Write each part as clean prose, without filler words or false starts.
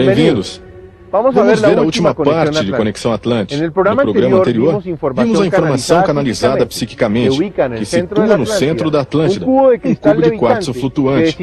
Bem-vindos. Vamos ver a última parte de Conexão Atlante. No programa anterior, vimos a informação canalizada psiquicamente, que situa no centro da Atlântida um cubo de quartzo flutuante,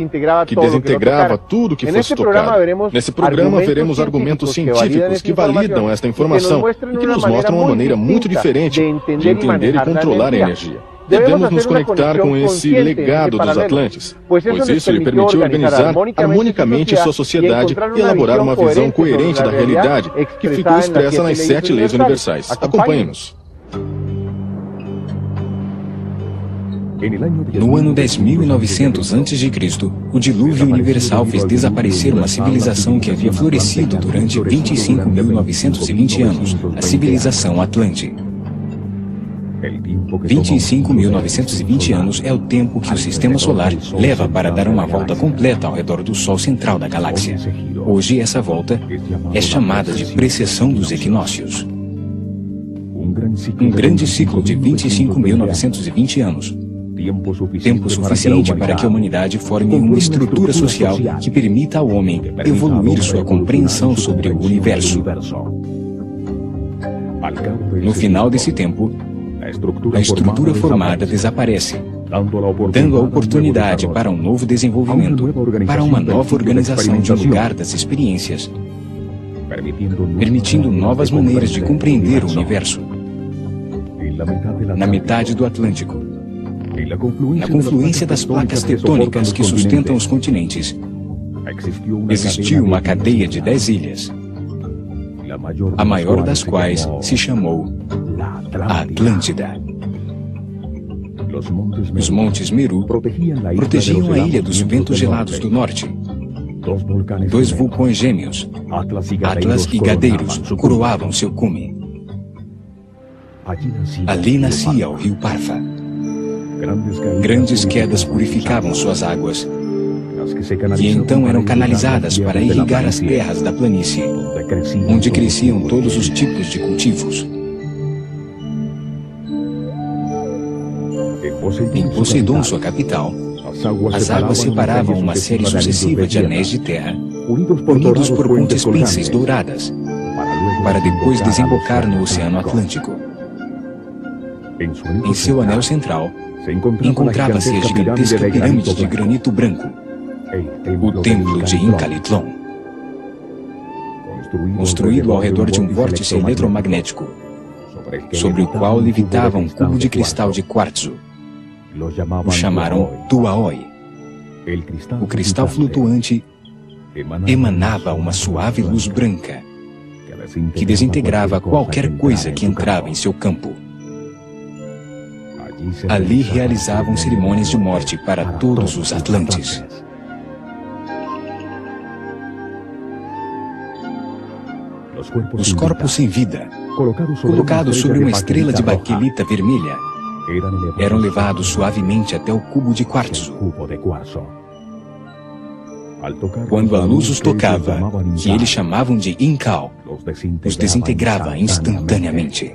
que desintegrava tudo que fosse tocado. Nesse programa, veremos argumentos científicos que validam esta informação e que nos mostram uma maneira muito diferente de entender e controlar a energia. Devemos nos conectar com esse legado dos Atlantes, pois isso lhe permitiu organizar harmonicamente sua sociedade e elaborar uma visão coerente da realidade que ficou expressa nas 7 leis universais. Acompanhe-nos. No ano 10.900 a.C., o dilúvio universal fez desaparecer uma civilização que havia florescido durante 25.920 anos, a civilização Atlante. 25.920 anos é o tempo que o Sistema Solar leva para dar uma volta completa ao redor do Sol central da galáxia. Hoje, essa volta é chamada de precessão dos equinócios. Um grande ciclo de 25.920 anos. Tempo suficiente para que a humanidade forme uma estrutura social que permita ao homem evoluir sua compreensão sobre o universo. No final desse tempo, a estrutura formada desaparece, dando a oportunidade para um novo desenvolvimento, para uma nova organização de um lugar das experiências, permitindo novas maneiras de compreender o universo. Na metade do Atlântico, na confluência das placas tectônicas que sustentam os continentes, existiu uma cadeia de 10 ilhas, a maior das quais se chamou a Atlântida. Os montes Meru protegiam a ilha dos ventos gelados do norte. 2 vulcões gêmeos, Atlas e Gadeiros, coroavam seu cume. Ali nascia o rio Parfa. Grandes quedas purificavam suas águas, que então eram canalizadas para irrigar as terras da planície, onde cresciam todos os tipos de cultivos. Em Poseidon, sua capital, as águas separavam uma série sucessiva de anéis de terra, unidos por pontes pênseis douradas, para depois desembocar no Oceano Atlântico. Em seu anel central, encontrava-se a gigantesca pirâmide de granito branco, o Templo de Incalitlon, construído ao redor de um vórtice eletromagnético, sobre o qual levitava um cubo de cristal de quartzo. O chamaram Tuaoi. O cristal flutuante emanava uma suave luz branca, que desintegrava qualquer coisa que entrava em seu campo. Ali realizavam cerimônias de morte para todos os Atlantes. Os corpos sem vida, colocados sobre uma estrela de baquelita vermelha, eram levados suavemente até o cubo de quartzo. Quando a luz os tocava, que eles chamavam de Incal, os desintegrava instantaneamente.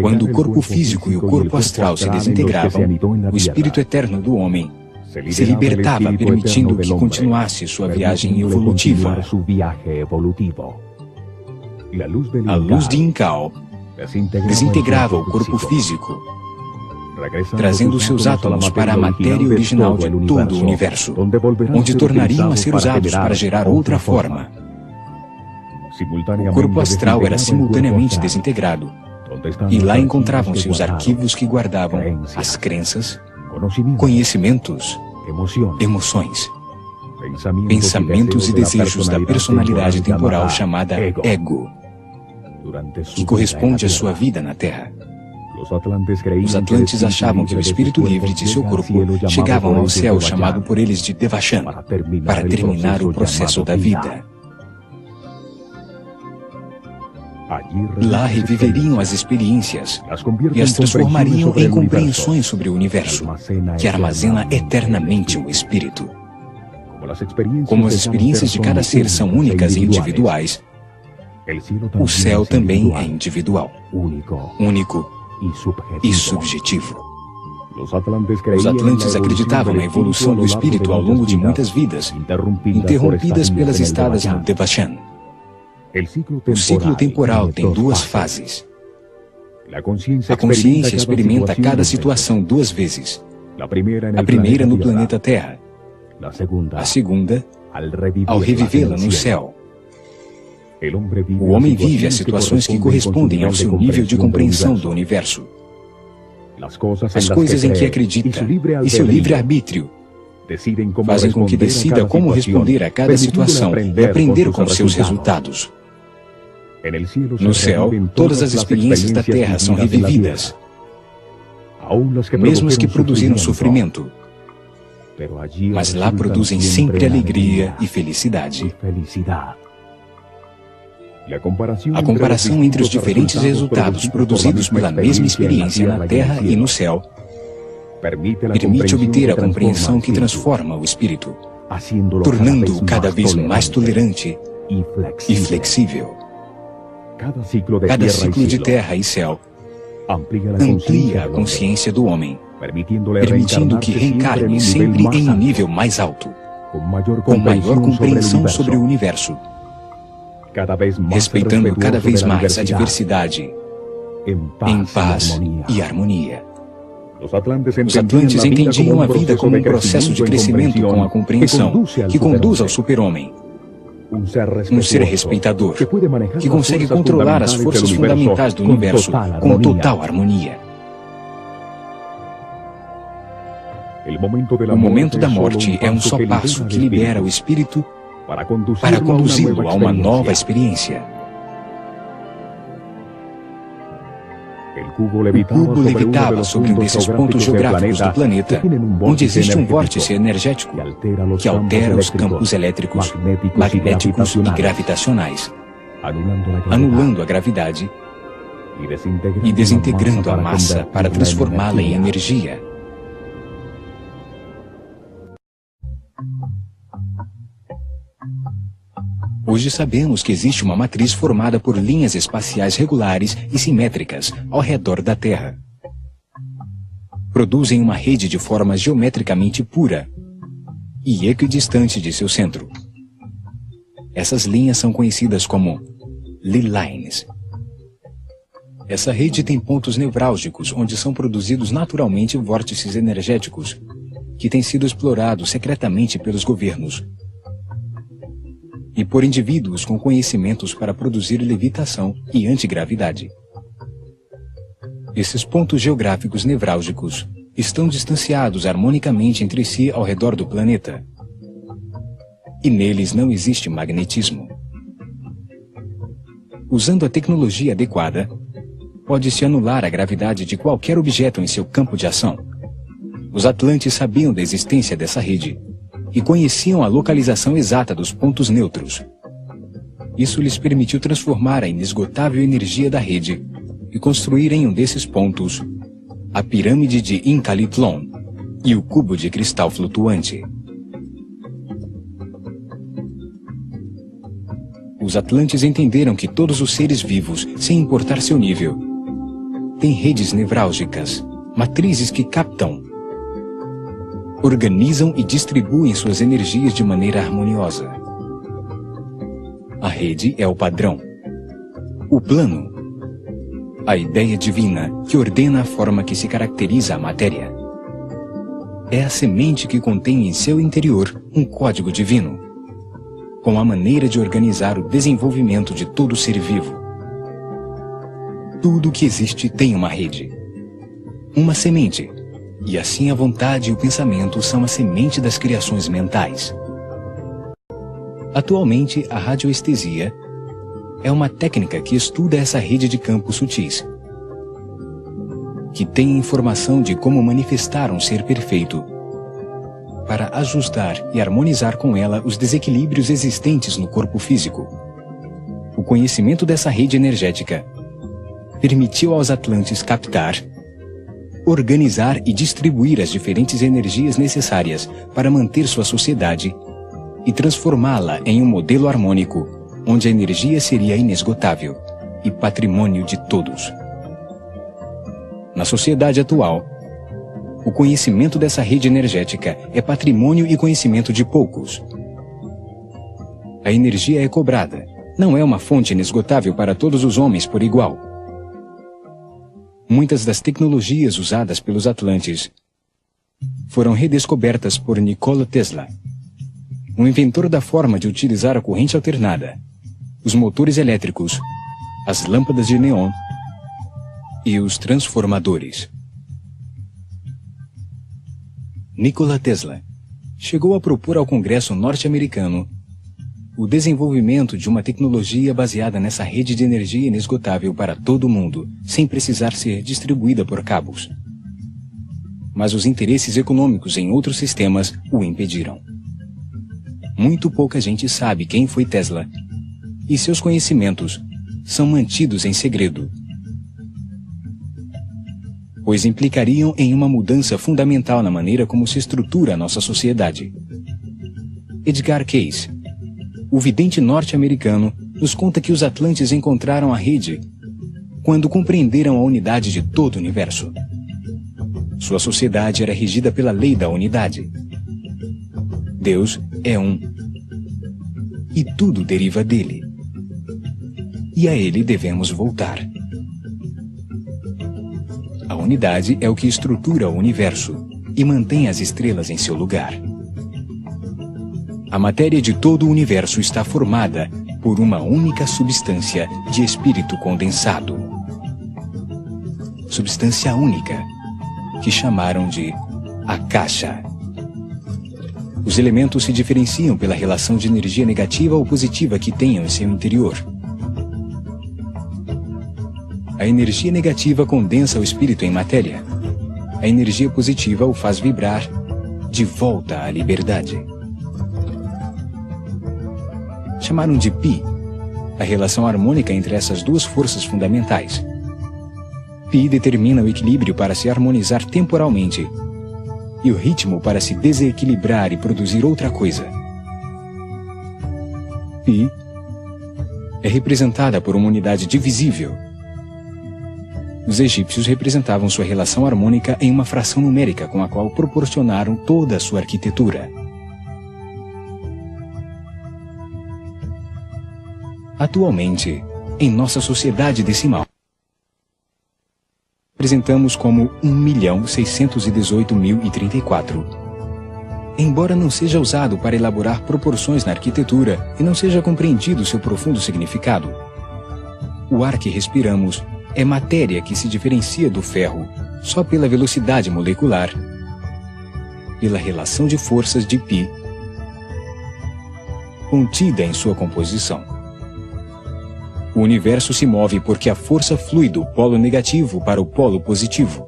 Quando o corpo físico e o corpo astral se desintegravam, o espírito eterno do homem se libertava, permitindo que continuasse sua viagem evolutiva. A luz de Incal desintegrava o corpo físico, trazendo seus átomos para a matéria original de todo o universo, onde tornariam a ser usados para gerar outra forma. O corpo astral era simultaneamente desintegrado, e lá encontravam-se os arquivos que guardavam as crenças, conhecimentos, emoções, pensamentos e desejos da personalidade temporal chamada Ego, que corresponde à sua vida na Terra. Os Atlantes achavam que o espírito livre de seu corpo chegava ao céu chamado por eles de Devachan, para terminar o processo da vida. Lá reviveriam as experiências e as transformariam em compreensões sobre o universo, que armazena eternamente o espírito. Como as experiências de cada ser são únicas e individuais, o céu também é individual, único e subjetivo. Os Atlantes acreditavam na evolução do espírito ao longo de muitas vidas, interrompidas pelas estadas no Devachan. O ciclo temporal tem duas fases. A consciência experimenta cada situação duas vezes. A primeira no planeta Terra. A segunda, ao revivê-la no céu. O homem vive as situações que correspondem ao seu nível de compreensão do universo. As coisas em que acredita e seu livre-arbítrio fazem com que decida como responder a cada situação e aprender com seus resultados. No céu, todas as experiências da Terra são revividas, mesmo as que produziram sofrimento. Mas lá produzem sempre alegria e felicidade. A comparação entre os diferentes resultados produzidos pela mesma experiência na Terra e no céu permite obter a compreensão que transforma o espírito, tornando-o cada vez mais tolerante e flexível. Cada ciclo de terra e céu amplia a consciência do homem, permitindo que reencarne sempre em um nível mais alto, com maior compreensão sobre o universo, respeitando cada vez mais a diversidade, em paz e harmonia. Os Atlantes entendiam a vida como um processo de crescimento com a compreensão, que conduz ao super-homem. Um ser respeitador, que consegue controlar as forças fundamentais do universo com total harmonia. O momento da morte é um só passo que libera o espírito para conduzi-lo a uma nova experiência. O cubo levitava sobre um desses pontos geográficos do planeta, onde existe um vórtice energético que altera os campos elétricos, magnéticos e gravitacionais, anulando a gravidade e desintegrando a massa para transformá-la em energia. Hoje sabemos que existe uma matriz formada por linhas espaciais regulares e simétricas ao redor da Terra. Produzem uma rede de forma geometricamente pura e equidistante de seu centro. Essas linhas são conhecidas como Lie Lines. Essa rede tem pontos nevrálgicos onde são produzidos naturalmente vórtices energéticos, que têm sido explorados secretamente pelos governos e por indivíduos com conhecimentos para produzir levitação e antigravidade. Esses pontos geográficos nevrálgicos estão distanciados harmonicamente entre si ao redor do planeta, e neles não existe magnetismo. Usando a tecnologia adequada, pode-se anular a gravidade de qualquer objeto em seu campo de ação. Os Atlantes sabiam da existência dessa rede e conheciam a localização exata dos pontos neutros. Isso lhes permitiu transformar a inesgotável energia da rede e construir em um desses pontos a pirâmide de Incalitlon e o cubo de cristal flutuante. Os Atlantes entenderam que todos os seres vivos, sem importar seu nível, têm redes nevrálgicas, matrizes que captam, organizam e distribuem suas energias de maneira harmoniosa. A rede é o padrão, o plano, a ideia divina que ordena a forma que se caracteriza a matéria. É a semente que contém em seu interior um código divino, com a maneira de organizar o desenvolvimento de todo ser vivo. Tudo que existe tem uma rede, uma semente. E assim a vontade e o pensamento são a semente das criações mentais. Atualmente, a radioestesia é uma técnica que estuda essa rede de campos sutis. que tem informação de como manifestar um ser perfeito, para ajustar e harmonizar com ela os desequilíbrios existentes no corpo físico. O conhecimento dessa rede energética permitiu aos Atlantes captar, organizar e distribuir as diferentes energias necessárias para manter sua sociedade e transformá-la em um modelo harmônico, onde a energia seria inesgotável e patrimônio de todos. Na sociedade atual, o conhecimento dessa rede energética é patrimônio e conhecimento de poucos. A energia é cobrada, não é uma fonte inesgotável para todos os homens por igual. Muitas das tecnologias usadas pelos Atlantes foram redescobertas por Nikola Tesla, um inventor da forma de utilizar a corrente alternada, os motores elétricos, as lâmpadas de neon e os transformadores. Nikola Tesla chegou a propor ao Congresso norte-americano o desenvolvimento de uma tecnologia baseada nessa rede de energia inesgotável para todo o mundo, sem precisar ser distribuída por cabos. Mas os interesses econômicos em outros sistemas o impediram. Muito pouca gente sabe quem foi Tesla, e seus conhecimentos são mantidos em segredo, pois implicariam em uma mudança fundamental na maneira como se estrutura a nossa sociedade. Edgar Cayce, o vidente norte-americano, nos conta que os Atlantes encontraram a rede quando compreenderam a unidade de todo o universo. Sua sociedade era regida pela lei da unidade. Deus é um, e tudo deriva dele. E a ele devemos voltar. A unidade é o que estrutura o universo e mantém as estrelas em seu lugar. A matéria de todo o universo está formada por uma única substância de espírito condensado. Substância única, que chamaram de Akasha. Os elementos se diferenciam pela relação de energia negativa ou positiva que tenham em seu interior. A energia negativa condensa o espírito em matéria. A energia positiva o faz vibrar de volta à liberdade. Chamaram de Pi a relação harmônica entre essas duas forças fundamentais. Pi determina o equilíbrio para se harmonizar temporalmente e o ritmo para se desequilibrar e produzir outra coisa. Pi é representada por uma unidade divisível. Os egípcios representavam sua relação harmônica em uma fração numérica com a qual proporcionaram toda a sua arquitetura. Atualmente, em nossa sociedade decimal, apresentamos como 1.618.034. Embora não seja usado para elaborar proporções na arquitetura e não seja compreendido seu profundo significado, o ar que respiramos é matéria que se diferencia do ferro só pela velocidade molecular, pela relação de forças de Pi contida em sua composição. O universo se move porque a força flui do polo negativo para o polo positivo.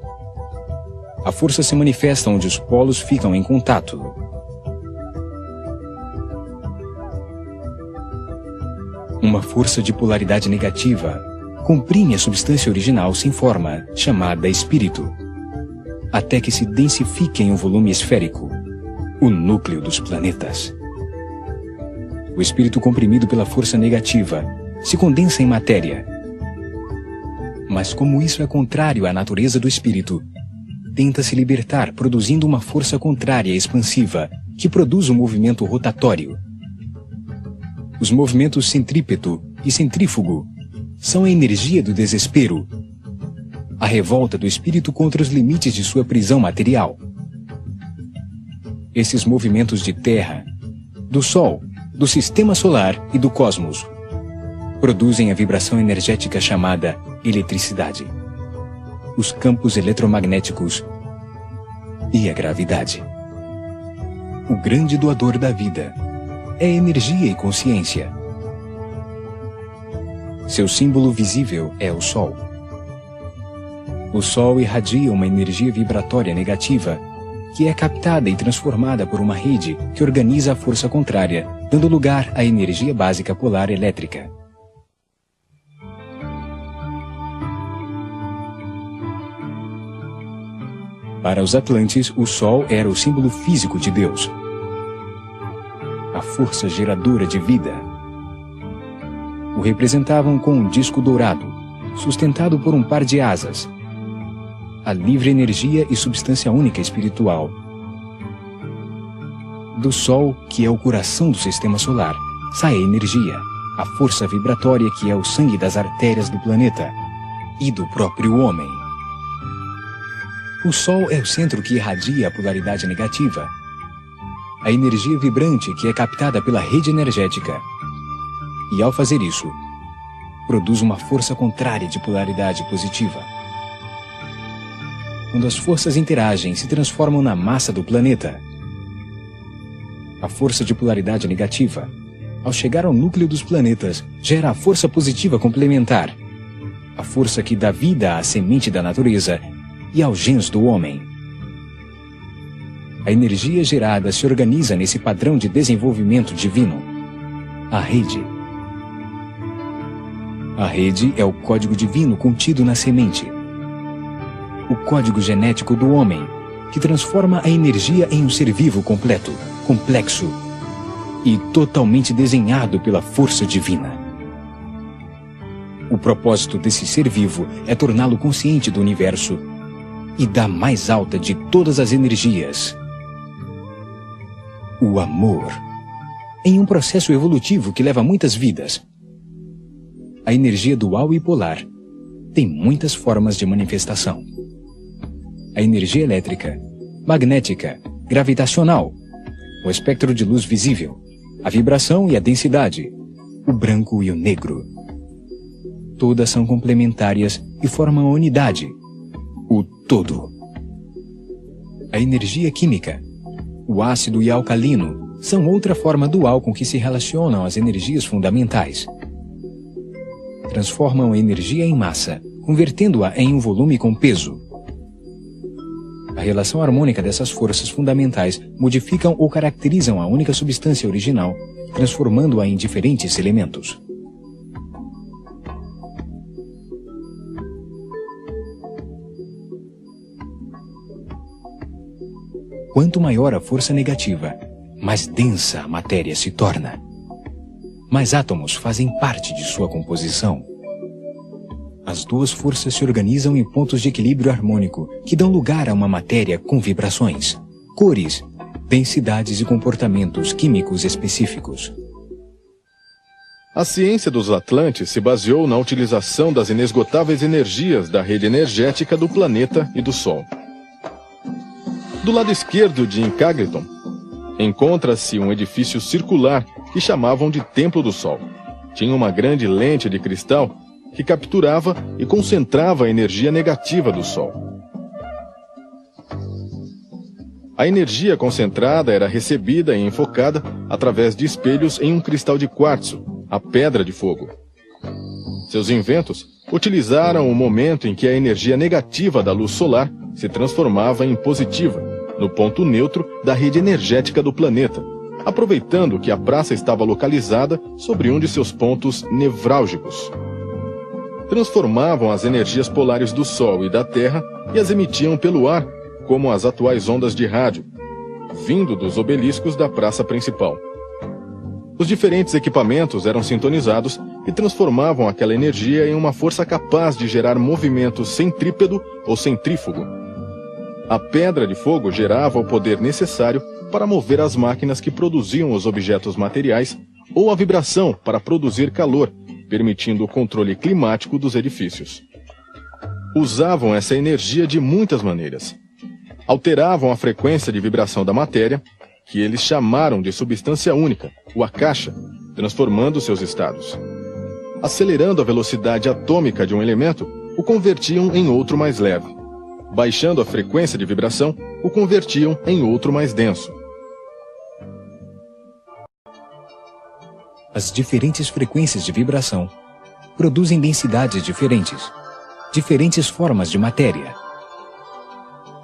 A força se manifesta onde os polos ficam em contato. Uma força de polaridade negativa comprime a substância original sem forma, chamada espírito, até que se densifique em um volume esférico, o núcleo dos planetas. O espírito comprimido pela força negativa se condensa em matéria. Mas como isso é contrário à natureza do espírito, tenta se libertar produzindo uma força contrária expansiva, que produz um movimento rotatório. Os movimentos centrípeto e centrífugo são a energia do desespero, a revolta do espírito contra os limites de sua prisão material. Esses movimentos de Terra, do Sol, do Sistema Solar e do Cosmos produzem a vibração energética chamada eletricidade, os campos eletromagnéticos e a gravidade. O grande doador da vida é energia e consciência. Seu símbolo visível é o Sol. O Sol irradia uma energia vibratória negativa, que é captada e transformada por uma rede que organiza a força contrária, dando lugar à energia básica polar elétrica. Para os Atlantes, o Sol era o símbolo físico de Deus, a força geradora de vida. O representavam com um disco dourado, sustentado por um par de asas, a livre energia e substância única espiritual. Do Sol, que é o coração do sistema solar, sai a energia, a força vibratória que é o sangue das artérias do planeta e do próprio homem. O Sol é o centro que irradia a polaridade negativa, a energia vibrante que é captada pela rede energética. E ao fazer isso, produz uma força contrária de polaridade positiva. Quando as forças interagem, se transformam na massa do planeta. A força de polaridade negativa, ao chegar ao núcleo dos planetas, gera a força positiva complementar, a força que dá vida à semente da natureza e aos genes do homem. A energia gerada se organiza nesse padrão de desenvolvimento divino, a rede. A rede é o código divino contido na semente, o código genético do homem, que transforma a energia em um ser vivo completo, complexo e totalmente desenhado pela força divina. O propósito desse ser vivo é torná-lo consciente do universo e da mais alta de todas as energias, o amor, em um processo evolutivo que leva muitas vidas. A energia dual e polar tem muitas formas de manifestação. A energia elétrica, magnética, gravitacional, o espectro de luz visível, a vibração e a densidade, o branco e o negro. Todas são complementares e formam a unidade, o todo. A energia química, o ácido e alcalino, são outra forma dual com que se relacionam as energias fundamentais. Transformam a energia em massa, convertendo-a em um volume com peso. A relação harmônica dessas forças fundamentais modificam ou caracterizam a única substância original, transformando-a em diferentes elementos. Quanto maior a força negativa, mais densa a matéria se torna. Mais átomos fazem parte de sua composição. As duas forças se organizam em pontos de equilíbrio harmônico que dão lugar a uma matéria com vibrações, cores, densidades e comportamentos químicos específicos. A ciência dos Atlantes se baseou na utilização das inesgotáveis energias da rede energética do planeta e do Sol. Do lado esquerdo de Incagriton, encontra-se um edifício circular que chamavam de Templo do Sol. Tinha uma grande lente de cristal que capturava e concentrava a energia negativa do Sol. A energia concentrada era recebida e enfocada através de espelhos em um cristal de quartzo, a pedra de fogo. Seus inventos utilizaram o momento em que a energia negativa da luz solar se transformava em positiva, no ponto neutro da rede energética do planeta, aproveitando que a praça estava localizada sobre um de seus pontos nevrálgicos. Transformavam as energias polares do Sol e da Terra e as emitiam pelo ar, como as atuais ondas de rádio, vindo dos obeliscos da praça principal. Os diferentes equipamentos eram sintonizados e transformavam aquela energia em uma força capaz de gerar movimento centrípedo ou centrífugo. A pedra de fogo gerava o poder necessário para mover as máquinas que produziam os objetos materiais ou a vibração para produzir calor, permitindo o controle climático dos edifícios. Usavam essa energia de muitas maneiras. Alteravam a frequência de vibração da matéria, que eles chamaram de substância única, o akasha, transformando seus estados. Acelerando a velocidade atômica de um elemento, o convertiam em outro mais leve. Baixando a frequência de vibração, o convertiam em outro mais denso. As diferentes frequências de vibração produzem densidades diferentes, diferentes formas de matéria.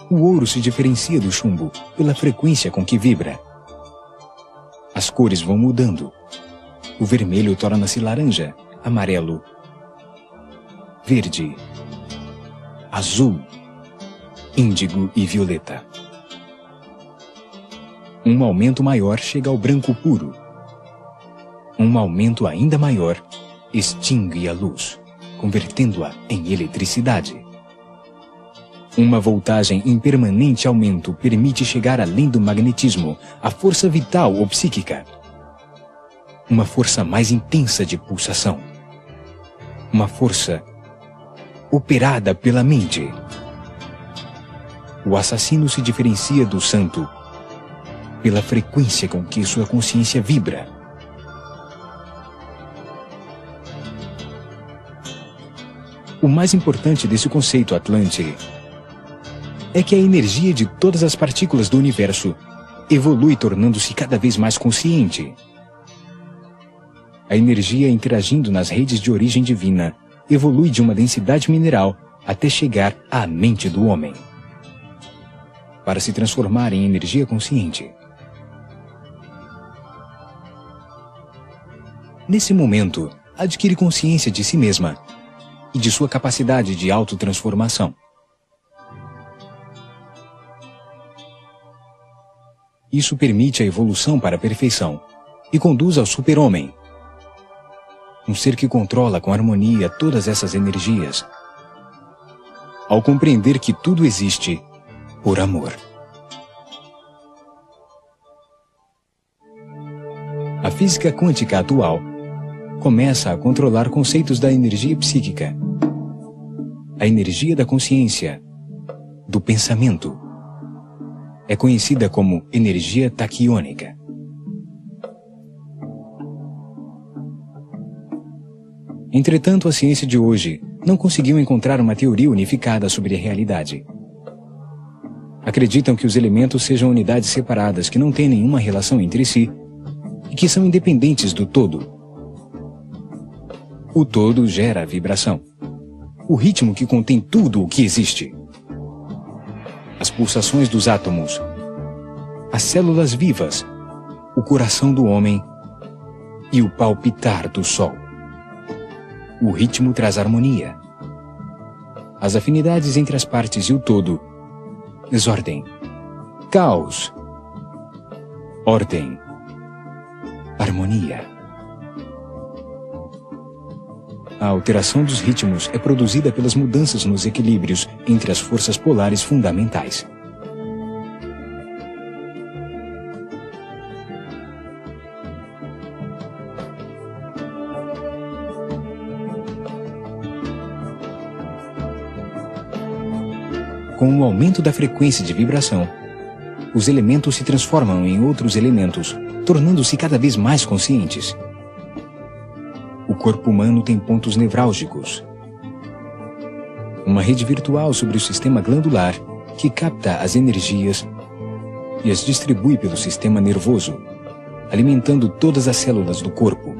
O ouro se diferencia do chumbo pela frequência com que vibra. As cores vão mudando. O vermelho torna-se laranja, amarelo, verde, azul, índigo e violeta. Um aumento maior chega ao branco puro. Um aumento ainda maior extingue a luz, convertendo-a em eletricidade. Uma voltagem em permanente aumento permite chegar além do magnetismo, a força vital ou psíquica. Uma força mais intensa de pulsação. Uma força operada pela mente. O assassino se diferencia do santo pela frequência com que sua consciência vibra. O mais importante desse conceito Atlante é que a energia de todas as partículas do universo evolui tornando-se cada vez mais consciente. A energia interagindo nas redes de origem divina evolui de uma densidade mineral até chegar à mente do homem, para se transformar em energia consciente. Nesse momento, adquire consciência de si mesma e de sua capacidade de autotransformação. Isso permite a evolução para a perfeição e conduz ao super-homem, um ser que controla com harmonia todas essas energias, ao compreender que tudo existe por amor. A física quântica atual começa a controlar conceitos da energia psíquica, a energia da consciência, do pensamento. É conhecida como energia taquiônica. Entretanto, a ciência de hoje não conseguiu encontrar uma teoria unificada sobre a realidade. Acreditam que os elementos sejam unidades separadas que não têm nenhuma relação entre si e que são independentes do todo. O todo gera a vibração, o ritmo que contém tudo o que existe. As pulsações dos átomos, as células vivas, o coração do homem e o palpitar do sol. O ritmo traz harmonia. As afinidades entre as partes e o todo, desordem, caos, ordem, harmonia. A alteração dos ritmos é produzida pelas mudanças nos equilíbrios entre as forças polares fundamentais. Com o aumento da frequência de vibração, os elementos se transformam em outros elementos, tornando-se cada vez mais conscientes. O corpo humano tem pontos nevrálgicos. Uma rede virtual sobre o sistema glandular que capta as energias e as distribui pelo sistema nervoso, alimentando todas as células do corpo.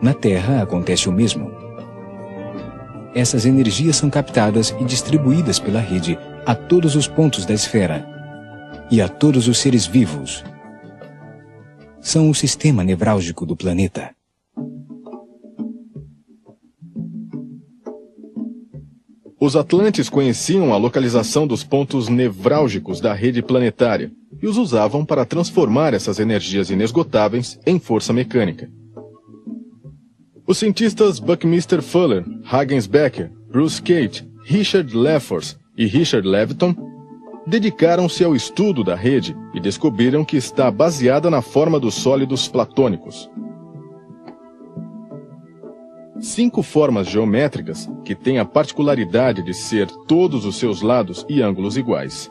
Na Terra acontece o mesmo. Essas energias são captadas e distribuídas pela rede a todos os pontos da esfera e a todos os seres vivos. São o sistema nevrálgico do planeta. Os atlantes conheciam a localização dos pontos nevrálgicos da rede planetária e os usavam para transformar essas energias inesgotáveis em força mecânica. Os cientistas Buckminster Fuller, Huggins Becker, Bruce Kate, Richard Lefors e Richard Leviton dedicaram-se ao estudo da rede e descobriram que está baseada na forma dos sólidos platônicos. 5 formas geométricas que têm a particularidade de ser todos os seus lados e ângulos iguais.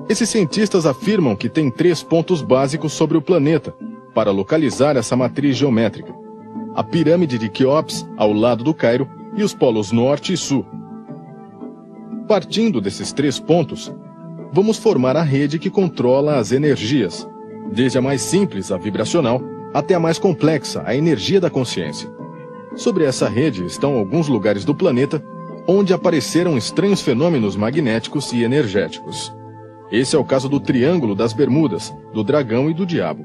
Esses cientistas afirmam que tem 3 pontos básicos sobre o planeta para localizar essa matriz geométrica: a pirâmide de Quéops, ao lado do Cairo, e os polos norte e sul. Partindo desses 3 pontos, vamos formar a rede que controla as energias, desde a mais simples, a vibracional, até a mais complexa, a energia da consciência. Sobre essa rede estão alguns lugares do planeta onde apareceram estranhos fenômenos magnéticos e energéticos. Esse é o caso do Triângulo das Bermudas, do Dragão e do Diabo.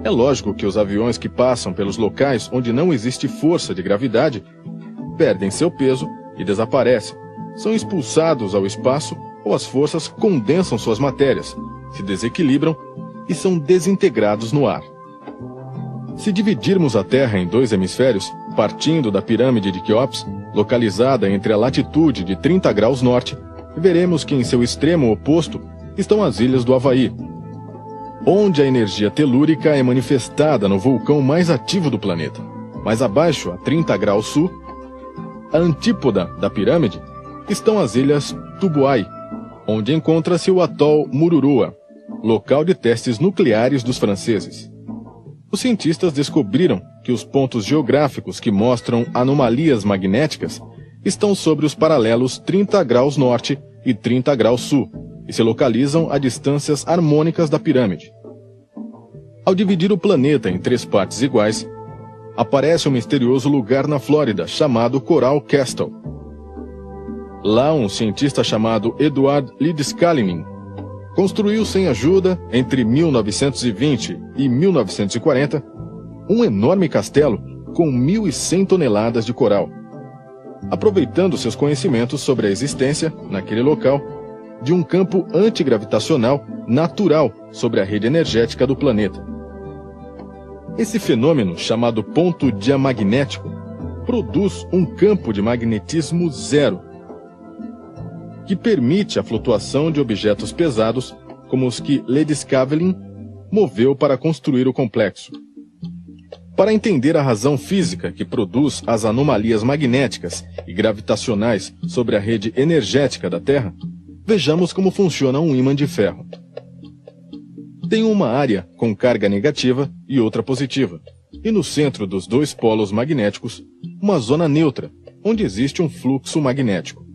É lógico que os aviões que passam pelos locais onde não existe força de gravidade perdem seu peso e desaparecem, são expulsados ao espaço ou as forças condensam suas matérias, se desequilibram e são desintegrados no ar. Se dividirmos a Terra em 2 hemisférios, partindo da pirâmide de Quéops, localizada entre a latitude de 30 graus norte, veremos que em seu extremo oposto estão as ilhas do Havaí, onde a energia telúrica é manifestada no vulcão mais ativo do planeta. Mais abaixo, a 30 graus sul, a antípoda da pirâmide, estão as ilhas Tubuai, onde encontra-se o atol Mururoa, local de testes nucleares dos franceses. Os cientistas descobriram que os pontos geográficos que mostram anomalias magnéticas estão sobre os paralelos 30 graus norte e 30 graus sul e se localizam a distâncias harmônicas da pirâmide. Ao dividir o planeta em 3 partes iguais, aparece um misterioso lugar na Flórida chamado Coral Castle. Lá, um cientista chamado Edward Leedskalnin construiu sem ajuda, entre 1920 e 1940, um enorme castelo com 1.100 toneladas de coral, aproveitando seus conhecimentos sobre a existência, naquele local, de um campo antigravitacional natural sobre a rede energética do planeta. Esse fenômeno, chamado ponto diamagnético, produz um campo de magnetismo zero, que permite a flutuação de objetos pesados, como os que Leedskalnin moveu para construir o complexo. Para entender a razão física que produz as anomalias magnéticas e gravitacionais sobre a rede energética da Terra, vejamos como funciona um ímã de ferro. Tem uma área com carga negativa e outra positiva, e no centro dos 2 polos magnéticos, uma zona neutra, onde existe um fluxo magnético.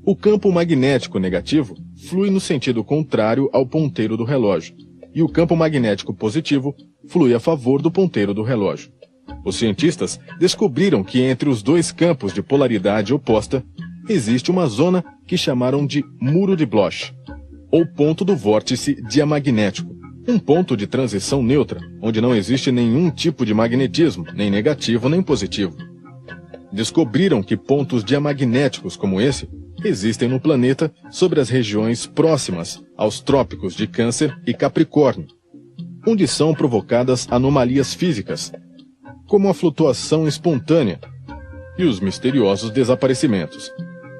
O campo magnético negativo flui no sentido contrário ao ponteiro do relógio, e o campo magnético positivo flui a favor do ponteiro do relógio. Os cientistas descobriram que entre os 2 campos de polaridade oposta existe uma zona que chamaram de muro de Bloch, ou ponto do vórtice diamagnético, um ponto de transição neutra, onde não existe nenhum tipo de magnetismo, nem negativo nem positivo. Descobriram que pontos diamagnéticos como esse existem no planeta sobre as regiões próximas aos trópicos de Câncer e Capricórnio, onde são provocadas anomalias físicas, como a flutuação espontânea e os misteriosos desaparecimentos.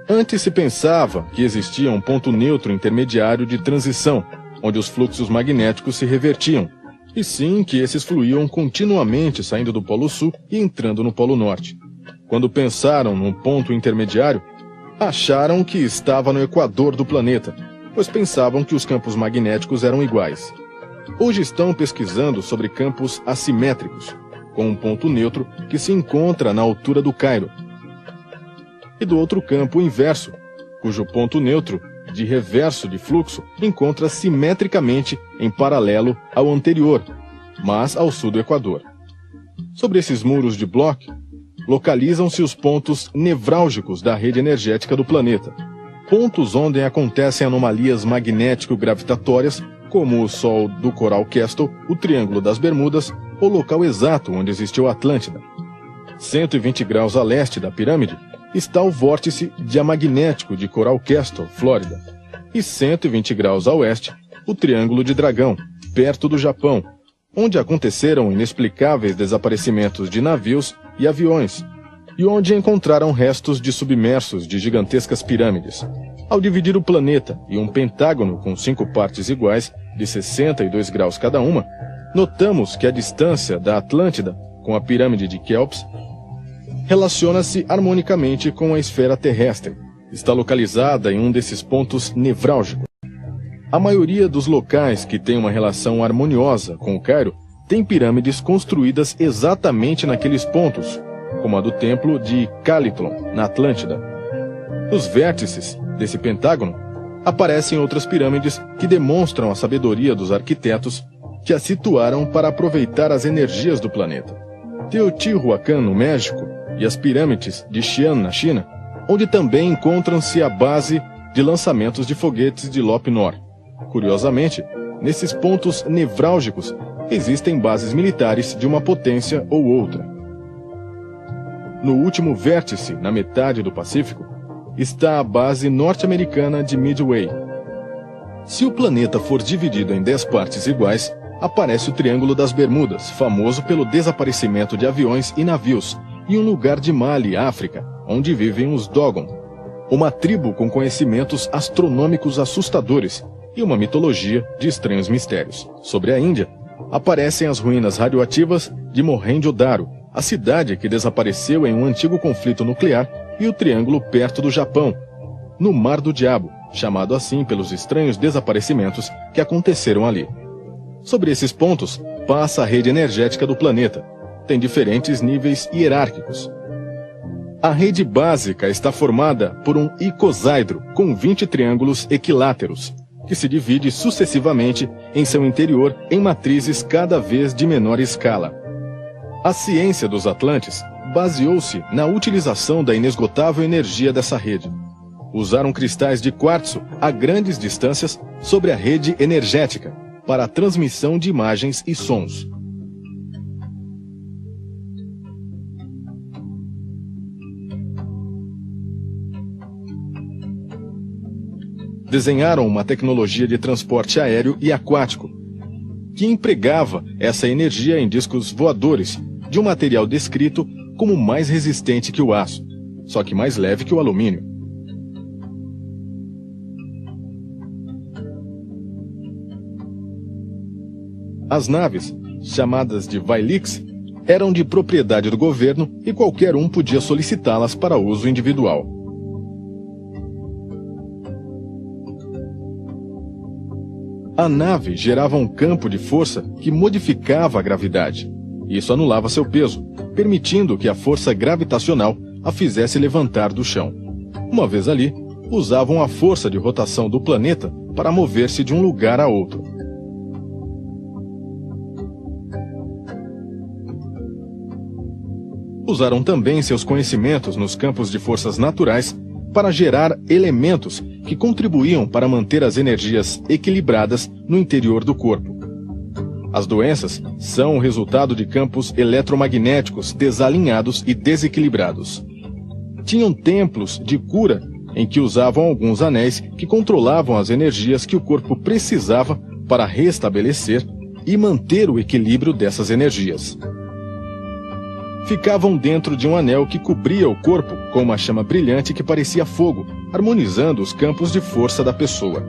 Antes se pensava que existia um ponto neutro intermediário de transição, onde os fluxos magnéticos se revertiam, e sim que esses fluíam continuamente saindo do Polo Sul e entrando no Polo Norte. Quando pensaram num ponto intermediário, acharam que estava no equador do planeta, pois pensavam que os campos magnéticos eram iguais. Hoje estão pesquisando sobre campos assimétricos, com um ponto neutro que se encontra na altura do Cairo, e do outro campo inverso, cujo ponto neutro de reverso de fluxo encontra simetricamente em paralelo ao anterior, mas ao sul do Equador. Sobre esses muros de Bloch, localizam-se os pontos nevrálgicos da rede energética do planeta, pontos onde acontecem anomalias magnético-gravitatórias, como o Sol do Coral Castle, o Triângulo das Bermudas, ou local exato onde existiu a Atlântida. 120 graus a leste da pirâmide está o vórtice diamagnético de Coral Castle, Flórida, e 120 graus a oeste, o Triângulo de Dragão, perto do Japão, onde aconteceram inexplicáveis desaparecimentos de navios e aviões, e onde encontraram restos de submersos de gigantescas pirâmides. Ao dividir o planeta em um pentágono com 5 partes iguais, de 62 graus cada uma, notamos que a distância da Atlântida com a pirâmide de Quéops relaciona-se harmonicamente com a esfera terrestre. Está localizada em um desses pontos nevrálgicos. A maioria dos locais que tem uma relação harmoniosa com o Cairo tem pirâmides construídas exatamente naqueles pontos, como a do templo de Calitlon, na Atlântida. Nos vértices desse pentágono aparecem outras pirâmides que demonstram a sabedoria dos arquitetos que as situaram para aproveitar as energias do planeta. Teotihuacan, no México, e as pirâmides de Xi'an, na China, onde também encontram-se a base de lançamentos de foguetes de Lope Nor. Curiosamente, nesses pontos nevrálgicos existem bases militares de uma potência ou outra. No último vértice, na metade do Pacífico, está a base norte-americana de Midway. Se o planeta for dividido em 10 partes iguais, aparece o Triângulo das Bermudas, famoso pelo desaparecimento de aviões e navios, e um lugar de Mali, África, onde vivem os Dogon, uma tribo com conhecimentos astronômicos assustadores e uma mitologia de estranhos mistérios. Sobre a Índia, aparecem as ruínas radioativas de Mohenjo-Daro, a cidade que desapareceu em um antigo conflito nuclear, e o Triângulo perto do Japão, no Mar do Diabo, chamado assim pelos estranhos desaparecimentos que aconteceram ali. Sobre esses pontos, passa a rede energética do planeta. Tem diferentes níveis hierárquicos. A rede básica está formada por um icosaedro com 20 triângulos equiláteros, que se divide sucessivamente em seu interior em matrizes cada vez de menor escala. A ciência dos Atlantes baseou-se na utilização da inesgotável energia dessa rede. Usaram cristais de quartzo a grandes distâncias sobre a rede energética para a transmissão de imagens e sons. Desenharam uma tecnologia de transporte aéreo e aquático, que empregava essa energia em discos voadores de um material descrito como mais resistente que o aço, só que mais leve que o alumínio. As naves, chamadas de Vailix, eram de propriedade do governo e qualquer um podia solicitá-las para uso individual. A nave gerava um campo de força que modificava a gravidade. Isso anulava seu peso, permitindo que a força gravitacional a fizesse levantar do chão. Uma vez ali, usavam a força de rotação do planeta para mover-se de um lugar a outro. Usaram também seus conhecimentos nos campos de forças naturais para gerar elementos que contribuíam para manter as energias equilibradas no interior do corpo. As doenças são o resultado de campos eletromagnéticos desalinhados e desequilibrados. Tinham templos de cura em que usavam alguns anéis que controlavam as energias que o corpo precisava para restabelecer e manter o equilíbrio dessas energias. Ficavam dentro de um anel que cobria o corpo com uma chama brilhante que parecia fogo, harmonizando os campos de força da pessoa.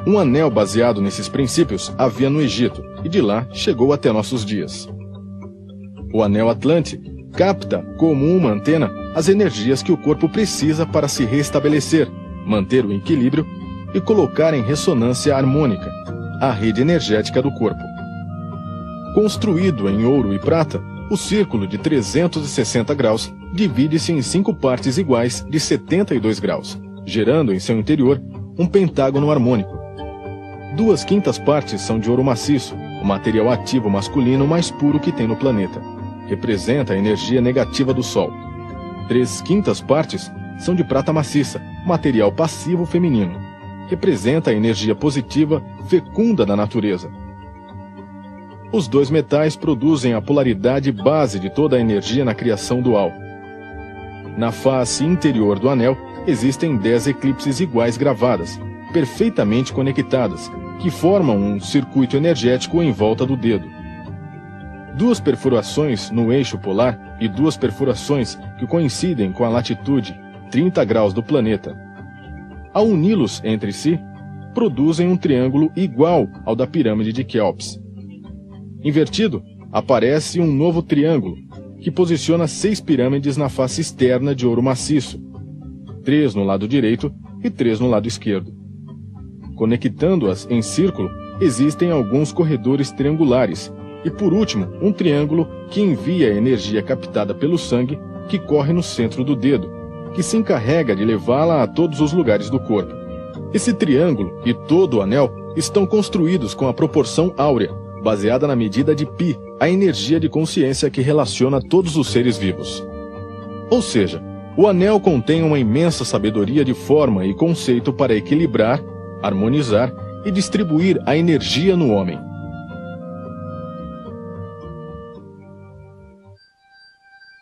Um anel baseado nesses princípios havia no Egito, e de lá chegou até nossos dias. O anel Atlante capta, como uma antena, as energias que o corpo precisa para se restabelecer, manter o equilíbrio e colocar em ressonância harmônica a rede energética do corpo. Construído em ouro e prata, o círculo de 360 graus divide-se em 5 partes iguais de 72 graus, gerando em seu interior um pentágono harmônico. 2/5 partes são de ouro maciço, o material ativo masculino mais puro que tem no planeta. Representa a energia negativa do Sol. 3/5 partes são de prata maciça, material passivo feminino. Representa a energia positiva fecunda da natureza. Os 2 metais produzem a polaridade base de toda a energia na criação dual. Na face interior do anel existem 10 eclipses iguais gravadas, perfeitamente conectadas, que formam um circuito energético em volta do dedo. 2 perfurações no eixo polar e 2 perfurações que coincidem com a latitude 30 graus do planeta. Ao uni-los entre si, produzem um triângulo igual ao da pirâmide de Quéops. Invertido, aparece um novo triângulo, que posiciona 6 pirâmides na face externa de ouro maciço, 3 no lado direito e 3 no lado esquerdo. Conectando-as em círculo, existem alguns corredores triangulares, e por último, um triângulo que envia a energia captada pelo sangue que corre no centro do dedo, que se encarrega de levá-la a todos os lugares do corpo. Esse triângulo e todo o anel estão construídos com a proporção áurea, baseada na medida de Pi, a energia de consciência que relaciona todos os seres vivos. Ou seja, o anel contém uma imensa sabedoria de forma e conceito para equilibrar, harmonizar e distribuir a energia no homem.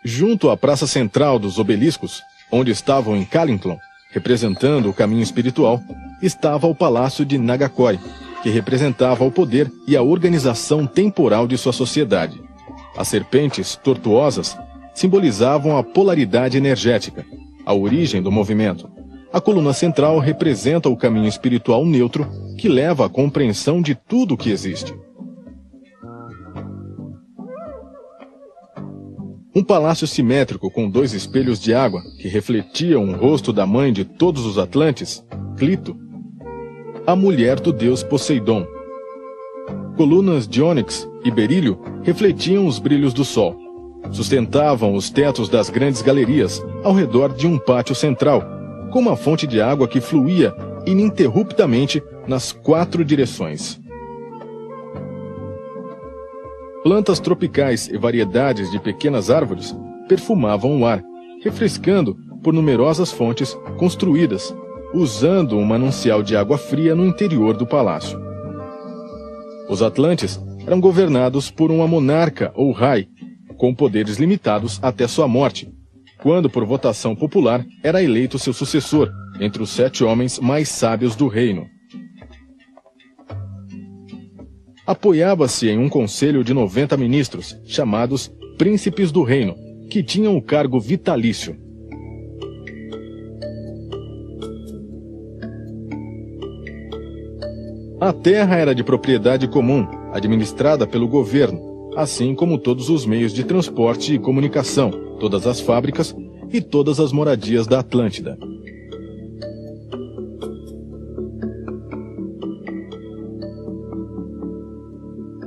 Junto à praça central dos obeliscos, onde estavam em Kalinklan, representando o caminho espiritual, estava o palácio de Nagakoi, que representava o poder e a organização temporal de sua sociedade. As serpentes tortuosas simbolizavam a polaridade energética, a origem do movimento. A coluna central representa o caminho espiritual neutro, que leva à compreensão de tudo o que existe. Um palácio simétrico com 2 espelhos de água que refletiam o rosto da mãe de todos os Atlantes, Clito, a mulher do deus Poseidon. Colunas de ônix e berílio refletiam os brilhos do sol. Sustentavam os tetos das grandes galerias ao redor de um pátio central, com uma fonte de água que fluía ininterruptamente nas 4 direções. Plantas tropicais e variedades de pequenas árvores perfumavam o ar, refrescando por numerosas fontes construídas, usando um manancial de água fria no interior do palácio. Os Atlantes eram governados por uma monarca ou rei, com poderes limitados até sua morte, quando por votação popular era eleito seu sucessor entre os 7 homens mais sábios do reino. Apoiava-se em um conselho de 90 ministros, chamados príncipes do reino, que tinham o cargo vitalício. A terra era de propriedade comum, administrada pelo governo, assim como todos os meios de transporte e comunicação, todas as fábricas e todas as moradias da Atlântida.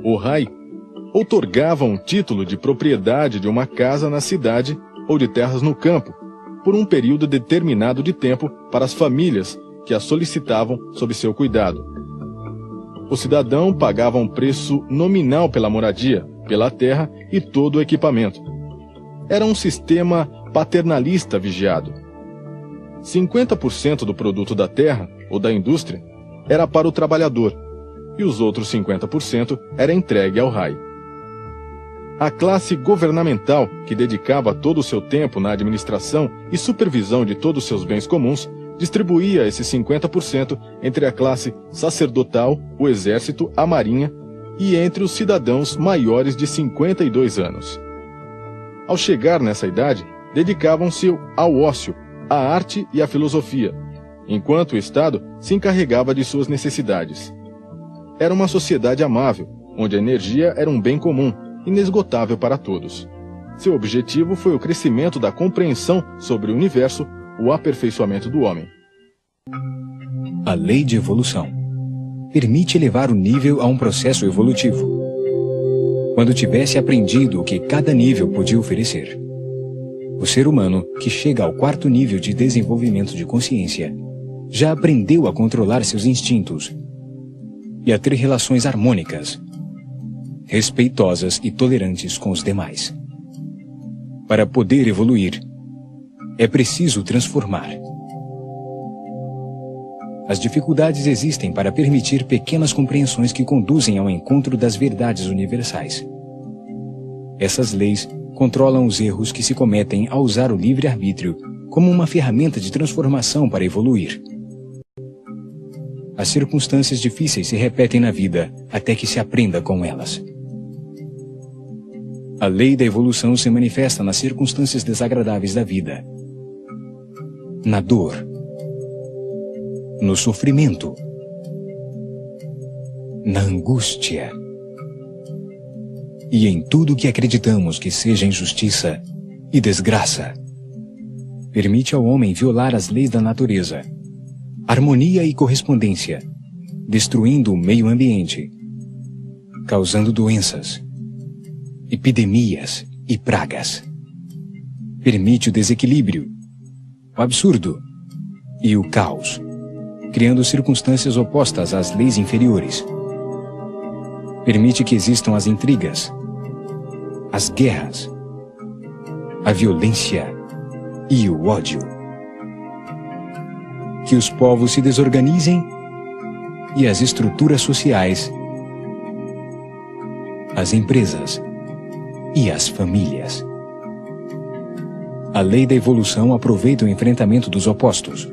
O rei outorgava um título de propriedade de uma casa na cidade ou de terras no campo, por um período determinado de tempo para as famílias que a solicitavam sob seu cuidado. O cidadão pagava um preço nominal pela moradia, pela terra e todo o equipamento. Era um sistema paternalista vigiado. 50% do produto da terra ou da indústria era para o trabalhador, e os outros 50% era entregue ao rei. A classe governamental, que dedicava todo o seu tempo na administração e supervisão de todos os seus bens comuns, distribuía esses 50% entre a classe sacerdotal, o exército, a marinha e entre os cidadãos maiores de 52 anos. Ao chegar nessa idade, dedicavam-se ao ócio, à arte e à filosofia, enquanto o Estado se encarregava de suas necessidades. Era uma sociedade amável, onde a energia era um bem comum, inesgotável para todos. Seu objetivo foi o crescimento da compreensão sobre o universo, o aperfeiçoamento do homem. A lei de evolução permite elevar o nível a um processo evolutivo. Quando tivesse aprendido o que cada nível podia oferecer, o ser humano, que chega ao 4º nível de desenvolvimento de consciência, já aprendeu a controlar seus instintos e a ter relações harmônicas, respeitosas e tolerantes com os demais. Para poder evoluir, é preciso transformar. As dificuldades existem para permitir pequenas compreensões que conduzem ao encontro das verdades universais. Essas leis controlam os erros que se cometem ao usar o livre-arbítrio como uma ferramenta de transformação para evoluir. As circunstâncias difíceis se repetem na vida até que se aprenda com elas. A lei da evolução se manifesta nas circunstâncias desagradáveis da vida, na dor, no sofrimento, na angústia e em tudo que acreditamos que seja injustiça e desgraça. Permite ao homem violar as leis da natureza, harmonia e correspondência, destruindo o meio ambiente, causando doenças, epidemias e pragas. Permite o desequilíbrio, o absurdo e o caos, criando circunstâncias opostas às leis inferiores. Permite que existam as intrigas, as guerras, a violência e o ódio. Que os povos se desorganizem e as estruturas sociais, as empresas e as famílias. A lei da evolução aproveita o enfrentamento dos opostos,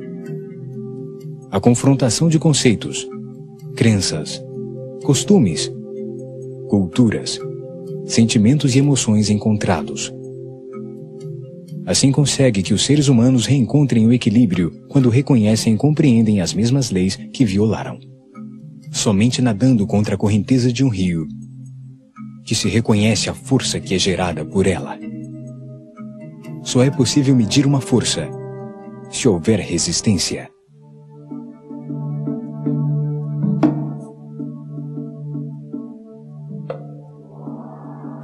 a confrontação de conceitos, crenças, costumes, culturas, sentimentos e emoções encontrados. Assim consegue que os seres humanos reencontrem o equilíbrio quando reconhecem e compreendem as mesmas leis que violaram. Somente nadando contra a correnteza de um rio, que se reconhece a força que é gerada por ela. Só é possível medir uma força se houver resistência.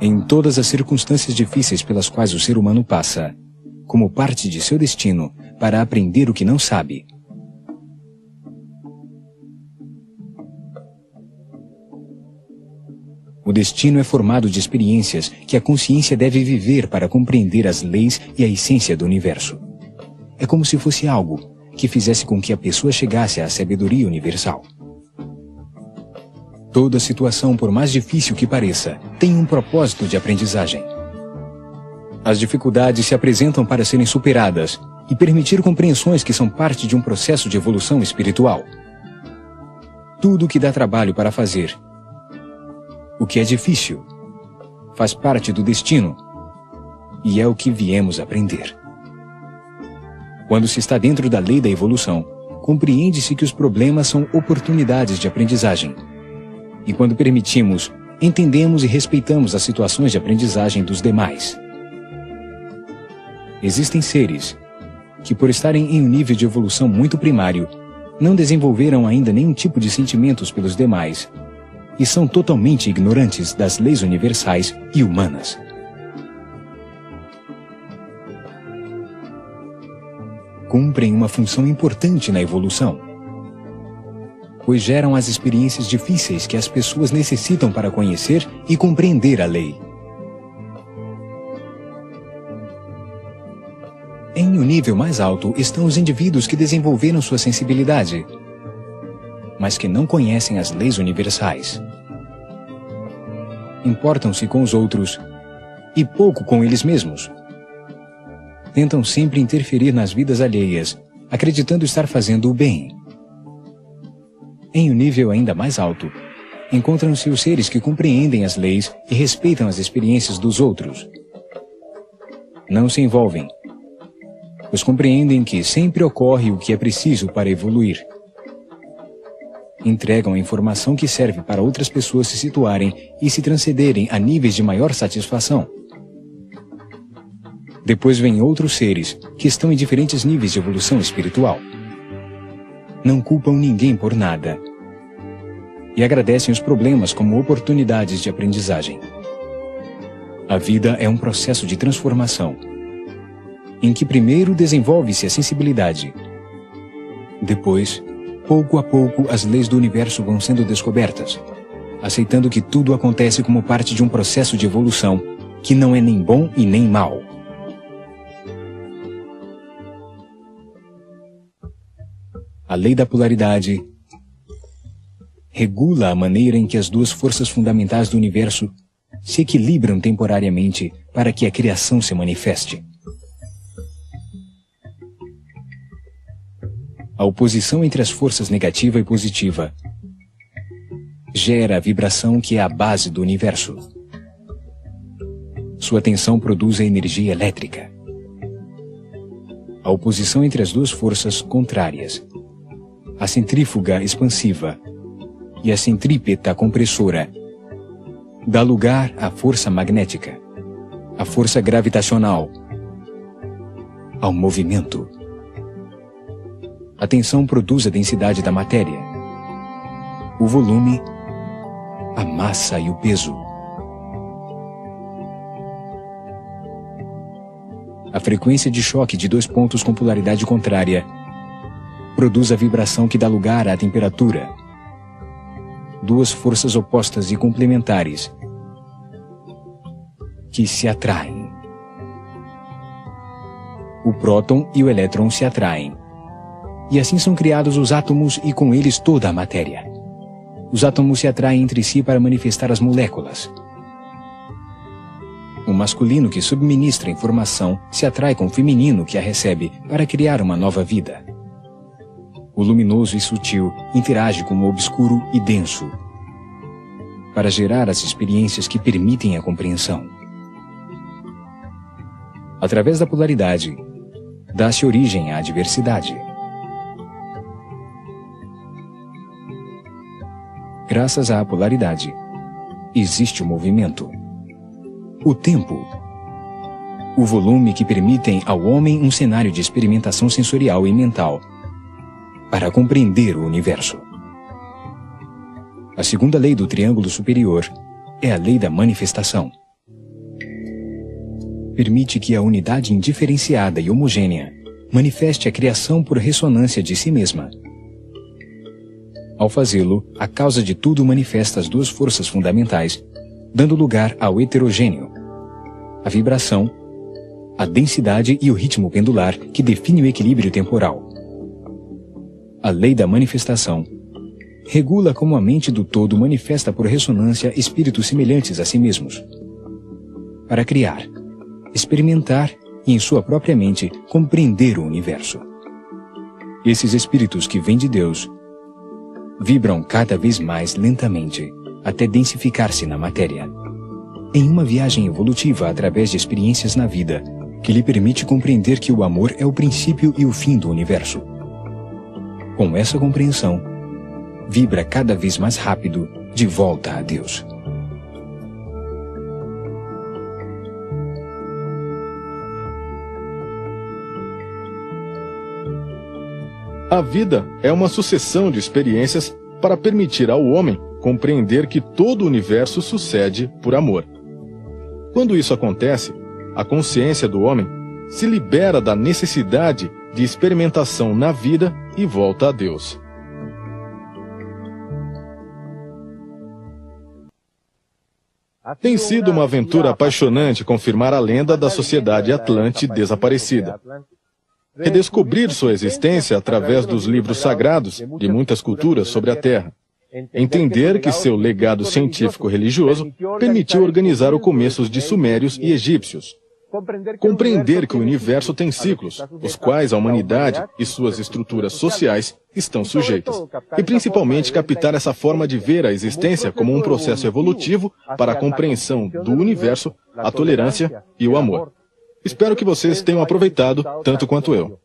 Em todas as circunstâncias difíceis pelas quais o ser humano passa, como parte de seu destino para aprender o que não sabe, o destino é formado de experiências que a consciência deve viver para compreender as leis e a essência do universo. É como se fosse algo que fizesse com que a pessoa chegasse à sabedoria universal. Toda situação, por mais difícil que pareça, tem um propósito de aprendizagem. As dificuldades se apresentam para serem superadas e permitir compreensões que são parte de um processo de evolução espiritual. Tudo o que dá trabalho para fazer, o que é difícil, faz parte do destino e é o que viemos aprender. Quando se está dentro da lei da evolução, compreende-se que os problemas são oportunidades de aprendizagem. E quando permitimos, entendemos e respeitamos as situações de aprendizagem dos demais. Existem seres que, por estarem em um nível de evolução muito primário, não desenvolveram ainda nenhum tipo de sentimentos pelos demais e são totalmente ignorantes das leis universais e humanas. Cumprem uma função importante na evolução, pois geram as experiências difíceis que as pessoas necessitam para conhecer e compreender a lei. Em um nível mais alto estão os indivíduos que desenvolveram sua sensibilidade, mas que não conhecem as leis universais. Importam-se com os outros e pouco com eles mesmos. Tentam sempre interferir nas vidas alheias, acreditando estar fazendo o bem. Em um nível ainda mais alto, encontram-se os seres que compreendem as leis e respeitam as experiências dos outros. Não se envolvem, pois compreendem que sempre ocorre o que é preciso para evoluir. Entregam a informação que serve para outras pessoas se situarem e se transcenderem a níveis de maior satisfação. Depois vêm outros seres que estão em diferentes níveis de evolução espiritual. Não culpam ninguém por nada e agradecem os problemas como oportunidades de aprendizagem. A vida é um processo de transformação, em que primeiro desenvolve-se a sensibilidade. Depois, pouco a pouco, as leis do universo vão sendo descobertas, aceitando que tudo acontece como parte de um processo de evolução que não é nem bom e nem mal. A lei da polaridade regula a maneira em que as duas forças fundamentais do universo se equilibram temporariamente para que a criação se manifeste. A oposição entre as forças negativa e positiva gera a vibração que é a base do universo. Sua tensão produz a energia elétrica. A oposição entre as duas forças contrárias, a centrífuga expansiva e a centrípeta compressora, dá lugar à força magnética, à força gravitacional, ao movimento. A tensão produz a densidade da matéria, o volume, a massa e o peso. A frequência de choque de dois pontos com polaridade contrária produz a vibração que dá lugar à temperatura. duas forças opostas e complementares que se atraem. O próton e o elétron se atraem. E assim são criados os átomos e com eles toda a matéria. Os átomos se atraem entre si para manifestar as moléculas. O masculino que subministra informação se atrai com o feminino que a recebe para criar uma nova vida. O luminoso e sutil interage com o obscuro e denso para gerar as experiências que permitem a compreensão. Através da polaridade, dá-se origem à diversidade. Graças à polaridade, existe o movimento, o tempo, o volume que permitem ao homem um cenário de experimentação sensorial e mental para compreender o universo. A segunda lei do triângulo superior é a lei da manifestação. Permite que a unidade indiferenciada e homogênea manifeste a criação por ressonância de si mesma. Ao fazê-lo, a causa de tudo manifesta as duas forças fundamentais, dando lugar ao heterogêneo, a vibração, a densidade e o ritmo pendular que define o equilíbrio temporal. A lei da manifestação regula como a mente do todo manifesta por ressonância espíritos semelhantes a si mesmos, para criar, experimentar e, em sua própria mente, compreender o universo. Esses espíritos que vêm de Deus vibram cada vez mais lentamente, até densificar-se na matéria, em uma viagem evolutiva através de experiências na vida, que lhe permite compreender que o amor é o princípio e o fim do universo. Com essa compreensão, vibra cada vez mais rápido de volta a Deus. A vida é uma sucessão de experiências para permitir ao homem compreender que todo o universo sucede por amor. Quando isso acontece, a consciência do homem se libera da necessidade de experimentação na vida e volta a Deus. Tem sido uma aventura apaixonante confirmar a lenda da sociedade Atlante desaparecida. Redescobrir sua existência através dos livros sagrados de muitas culturas sobre a Terra. Entender que seu legado científico-religioso permitiu organizar o começo de sumérios e egípcios. Compreender que o universo tem ciclos, os quais a humanidade e suas estruturas sociais estão sujeitas. E principalmente captar essa forma de ver a existência como um processo evolutivo para a compreensão do universo, a tolerância e o amor. Espero que vocês tenham aproveitado tanto quanto eu.